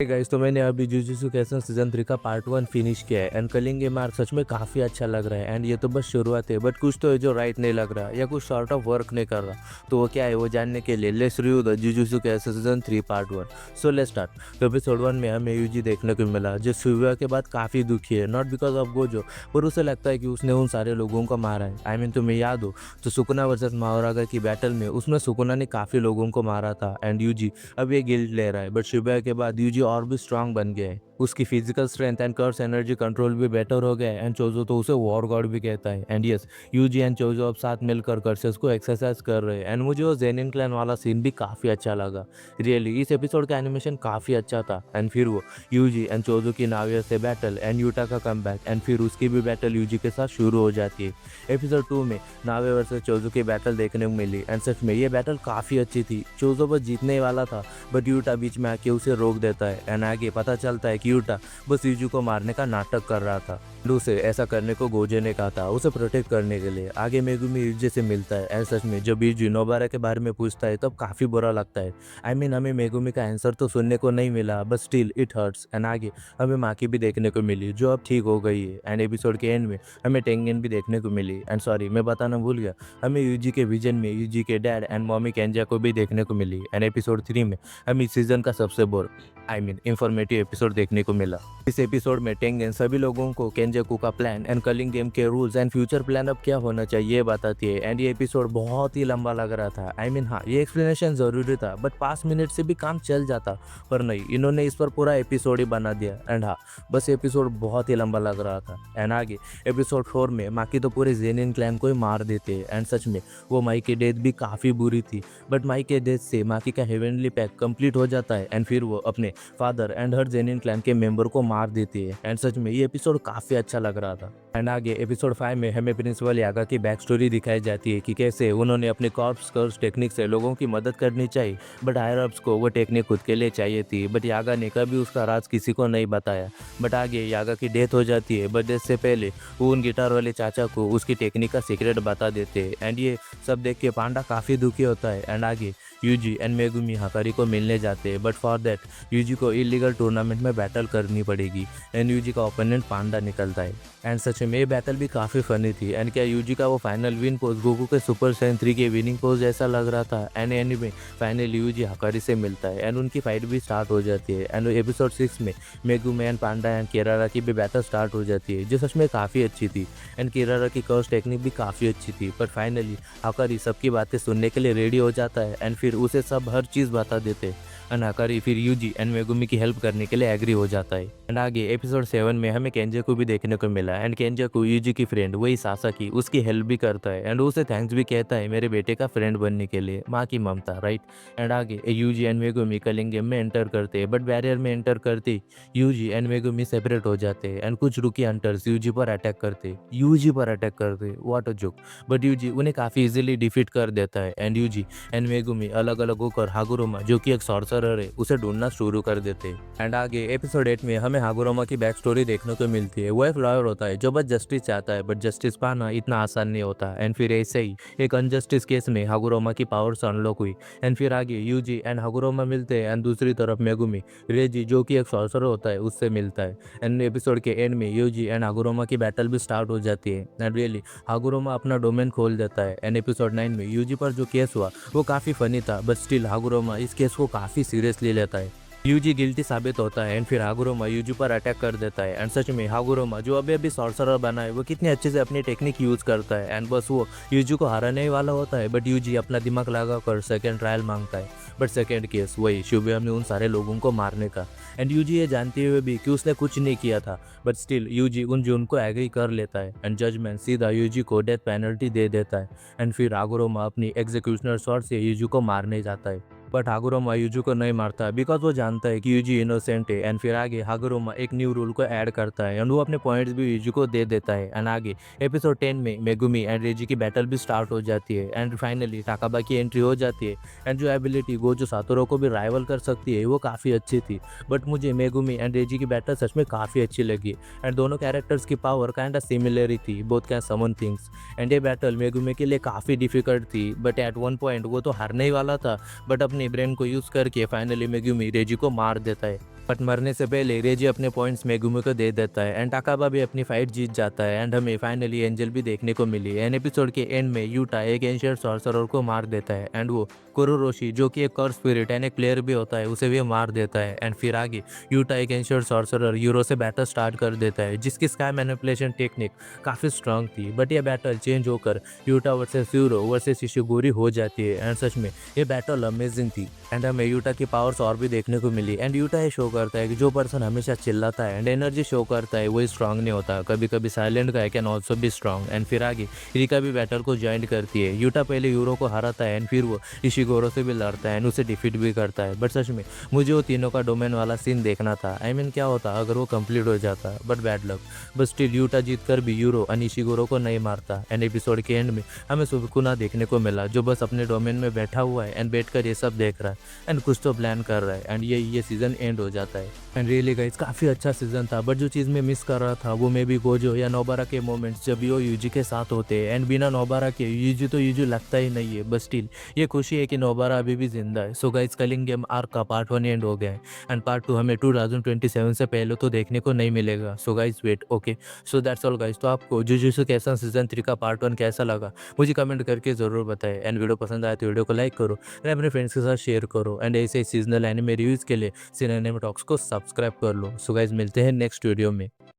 Guys, तो मैंने अभी जुजुत्सु काइसेन सीजन 3 का पार्ट 1 फिनिश किया है एंड कलिंग ये मार्क सच में काफ़ी अच्छा लग रहा है एंड ये तो बस शुरुआत है। बट कुछ तो है जो राइट नहीं लग रहा या कुछ सॉर्ट ऑफ वर्क नहीं कर रहा। तो वो क्या है वो जानने के लिए let's review the jujutsu Kaisen season 3 part 1। So let's start. तो एपिसोड 1 में हमें यूजी देखने को मिला जो शिबुया के बाद काफ़ी दुखी है, नॉट बिकॉज ऑफ गोजो, पर उसे लगता है कि उसने उन सारे लोगों को मारा है। आई मीन तुम्हें याद हो तो सुकुना वर्सेस माओरागा की बैटल में उसमें सुकुना ने काफ़ी लोगों को मारा था एंड यूजी अब ये गिल्ट ले रहा है। बट शिबुया के बाद यूजी और भी स्ट्रांग बन गया है, उसकी physical strength and cursed energy control भी बेटर हो गया है एंड चोजो तो उसे वॉर गॉड भी कहता है। एंड यस, यूजी एंड चोजो अब साथ मिलकर कर्सेस को एक्सरसाइज कर रहे हैं एंड मुझे वो जेनिन क्लैन वाला सीन भी काफ़ी अच्छा लगा। रियली इस एपिसोड का एनिमेशन काफ़ी अच्छा था एंड फिर वो यूजी एंड चोजो की नाविया से बैटल एंड यूटा का कमबैक एंड फिर उसकी भी बैटल यूजी के साथ शुरू हो जाती है। एपिसोड 2 में नावे वर्सेस चोजो की बैटल देखने को मिली एंड सच में ये बैटल काफ़ी अच्छी थी। चोजो बस जीतने ही वाला था बट यूटा बीच में आके उसे रोक देता है एंड आगे पता चलता है कि यूटा बस यूजी को मारने का नाटक कर रहा था। उसे ऐसा करने को गोजे ने कहा था उसे प्रोटेक्ट करने के लिए। आगे मेगुमी यूजी से मिलता है एंड सच में जब यूजी नोबारा के बारे में पूछता है तब काफ़ी बुरा लगता है। आई मीन हमें मेगुमी का आंसर तो सुनने को नहीं मिला but still it hurts and आगे हमें माकी भी देखने को मिली जो अब ठीक हो गई है एंड एपिसोड के एंड में हमें टेंगेन भी देखने को मिली एंड सॉरी मैं बताना भूल गया, हमें यूजी के विजन में यूजी के डैड एंड मॉमी केंजा को भी देखने को मिली एंड एपिसोड 3 में हमें इस सीजन का सबसे इंफॉर्मेटिव एपिसोड देखने को मिला। इस एपिसोड में टेंगेन सभी लोगों को केंजाकू का प्लान एंड कलिंग गेम के रूल्स एंड फ्यूचर प्लान अब क्या होना चाहिए ये बताती है एंड ये एपिसोड बहुत ही लंबा लग रहा था। हाँ, ये एक्सप्लेनेशन जरूरी था बट 5 मिनट से भी काम चल जाता, पर नहीं, इन्होंने इस पर पूरा एपिसोड ही बना दिया एंड बस एपिसोड बहुत ही लंबा लग रहा था। एंड आगे एपिसोड 4 में माकी तो पूरे जेनिन क्लैन को ही मार देते हैं एंड सच में वो माई की डेथ भी काफ़ी बुरी थी बट माई के डेथ से माकी का हेवनली पैक कंप्लीट हो जाता है एंड फिर वो अपने father and her Zenin clan के मेंबर को मार देती है एंड सच में ये एपिसोड काफ़ी अच्छा लग रहा था। एंड आगे एपिसोड 5 में हमें प्रिंसिपल यागा की बैक स्टोरी दिखाई जाती है कि कैसे उन्होंने अपने कॉर्प्स कर्स टेक्निक से लोगों की मदद करनी चाहिए बट हायर अप्स को वो टेक्निक खुद के लिए चाहिए थी बट यागा ने कभी उसका राज किसी को नहीं बताया। बट आगे यागा की डेथ हो जाती है बट डेथ से पहले वो उन गिटार वाले चाचा को उसकी टेक्निक का सीक्रेट बता देते हैं एंड ये सब देख के पांडा काफ़ी दुखी होता है एंड आगे यूजी एंड मेगुमी हाकारी को मिलने जाते हैं बट फॉर दैट यूजी को इलीगल टूर्नामेंट में बैटल करनी पड़ेगी एंड यूजी का ओपोनेंट पांडा निकलता है एंड सच में ये बैटल भी काफ़ी फनी थी एंड क्या यूजी का वो फाइनल विन पोज गोकू के सुपर सैयन 3 के विनिंग पोज ऐसा लग रहा था एंड एंड में फाइनली यूजी हाकारी से मिलता है एंड उनकी फाइट भी स्टार्ट हो जाती है एंड एपिसोड 6 में मेगुमी एंड पांडा एंड केरारा की भी बैटल स्टार्ट हो जाती है जो सच में काफ़ी अच्छी थी एंड केरारा की कर्स टेक्निक भी काफ़ी अच्छी थी बट फाइनली हाकारी सबकी बातें सुनने के लिए रेडी हो जाता है एंड फिर उसे सब हर चीज़ बता देते एंड हाकारी फिर यूजी एंड मेगुमी की हेल्प करने के लिए एग्री हो जाता है। एंड आगे एपिसोड 7 में हमें केंजाकू भी देखने को मिला एंड केंजाकू यूजी की फ्रेंड वही सासाकी उसकी हेल्प भी करता है एंड उसे थैंक्स भी कहता है मेरे बेटे का फ्रेंड बनने के लिए, माँ की ममता, राइट। एंड आगे Yuji and Megumi culling game में एंटर करते हैं बट बैरियर में एंटर करते यूजी एंड मेगुमी सेपरेट हो जाते हैं एंड कुछ रुकी हंटर्स यूजी पर अटैक करते what a joke. But Yuji उन्हें काफ़ी इजीली डिफीट कर देता है एंड यूजी एंड मेगुमी अलग अलग होकर हागुरोमा जो कि एक सॉर्सरर है उसे ढूंढना शुरू कर देते हैं। एंड आगे एपिसोड 8 में हमें हागुरोमा की बैक स्टोरी देखने को मिलती है। वो एक लॉयर होता है जो बस जस्टिस चाहता है बट जस्टिस पाना इतना आसान नहीं होता एंड फिर ऐसे ही एक अनजस्टिस केस में हागुरोमा की पावर्स अनलॉक हुई एंड फिर आगे यूजी एंड हागुरोमा मिलते हैं एंड दूसरी तरफ मेगुमी रेजी जो कि एक सॉर्सरर होता है उससे मिलता है एंड एपिसोड के एंड में यूजी एंड हागुरोमा की बैटल भी स्टार्ट हो जाती है एंड रियली हागुरोमा अपना डोमेन खोल देता है एंड एपिसोड 9 में यूजी पर जो केस हुआ वो काफ़ी फनी था बट स्टिल हागुरोमा इस केस को काफ़ी सीरियसली लेता है। यूजी गिल्टी साबित होता है एंड फिर हागुरोमा यूजी पर अटैक कर देता है एंड सच में हागुरोमा जो अभी सॉर्सरर बना है वो कितने अच्छे से अपनी टेक्निक यूज करता है एंड बस वो यूजी को हराने ही वाला होता है बट यूजी अपना दिमाग लगा कर सेकेंड ट्रायल मांगता है बट सेकेंड केस वही शिबुया में उन सारे लोगों को मारने का एंड यूजी ये जानते हुए भी कि उसने कुछ नहीं किया था बट स्टिल यूजी उन जुन को एग्री कर लेता है एंड जजमेंट सीधा यूजी को डेथ पेनल्टी दे देता है एंड फिर हागुरोमा अपनी एग्जीक्यूशनर शॉट से यूजी को मारने जाता है बट हागुरोमा यूजी को नहीं मारता बिकॉज वो जानता है कि यूजी इनोसेंट है एंड फिर आगे हागुरोमा एक न्यू रूल को ऐड करता है एंड वो अपने पॉइंट्स भी यूजी को दे देता है एंड आगे एपिसोड 10 में मेगुमी एंड रेजी की बैटल भी स्टार्ट हो जाती है एंड फाइनली टाकाबा की एंट्री हो जाती है एंड जो एबिलिटी गोजो सातोरो को भी राइवल कर सकती है वो काफ़ी अच्छी थी बट मुझे मेगुमी एंड रेजी की बैटल सच में काफ़ी अच्छी लगी एंड दोनों कैरेक्टर्स की पावर काइंड ऑफ सिमिलर ही थी, both can summon things and ये बैटल मेगुमी के लिए काफ़ी डिफिकल्ट थी बट एट वन पॉइंट वो तो हारने ही वाला था बट अपने अपनी ब्रेन को यूज़ करके फाइनली मेगुमी रेजी को मार देता है। बट मरने से पहले रेजी अपने पॉइंट्स मेगुमी को दे देता है एंड टाकाबा भी अपनी फाइट जीत जाता है एंड हमें फाइनली एंजल भी देखने को मिली। एंड एपिसोड के एंड में यूटा एक एंशिएंट सॉर्सरर को मार देता है एंड वो कुरोरोशी जो कि एक कर्स स्पिरिट एंड एक प्लेयर भी होता है उसे भी मार देता है। एंड फिर आगे यूटा एक एंशिएंट सॉर्सरर यूरो से बैटल स्टार्ट कर देता है जिसकी स्काई मैनिपुलेशन टेक्निक काफ़ी स्ट्रांग थी। बट ये बैटल चेंज होकर यूटा वर्सेस यूरो वर्सेस इशिगोरी हो जाती है एंड सच में ये बैटल अमेजिंग थी। एंड हमें यूटा की पावर्स और भी देखने को मिली। एंड यूटा ये शो करता है कि जो पर्सन हमेशा चिल्लाता है एंड एनर्जी शो करता है वही स्ट्रांग नहीं होता, कभी कभी silent guy can also be strong. And फिर आगे रिका भी बैटल को ज्वाइन करती है। यूटा पहले यूरो को हराता है एंड फिर वो इशिगोरो से भी लड़ता है एंड उसे डिफीट भी करता है। बट सच में मुझे वो तीनों का डोमेन वाला सीन देखना था। आई मीन क्या होता अगर वो कंप्लीट हो जाता, but bad luck. But still Utah जीत कर भी यूरो और इशिगोरो को नहीं मारता। एंड एपिसोड के एंड में हमें सुकुना देखने को मिला जो बस अपने डोमेन में बैठा हुआ है एंड बैठ कर ये सब देख रहा है एंड कुछ तो प्लान कर रहा है एंड ये सीजन एंड हो जाता है। एंड रियली गाइस काफ़ी अच्छा सीजन था। बट जो चीज़ मैं मिस कर रहा था वो मे बी गोजो या नोबारा के मोमेंट्स जब वो यूजी के साथ होते हैं एंड बिना नोबारा के यूजी तो यूजी लगता ही नहीं है। बट स्टिल ये खुशी है कि नोबारा अभी भी जिंदा है। So guys culling game arc का पार्ट 1 एंड हो गया है एंड पार्ट 2 हमें 2027 से पहले तो देखने को नहीं मिलेगा। So guys wait okay. So that's all guys. तो आपको जुजुत्सु काइसन सीजन 3 का पार्ट 1 कैसा लगा मुझे कमेंट करके ज़रूर बताएं। एंड वीडियो पसंद आए तो वीडियो को लाइक करो एंड अपने फ्रेंड्स के साथ शेयर करो एंड ऐसे सीजनल एनिमे रिव्यूज़ के लिए सिनेमा टॉक्स को सब्सक्राइब कर लो। सो गाइस मिलते हैं नेक्स्ट वीडियो में।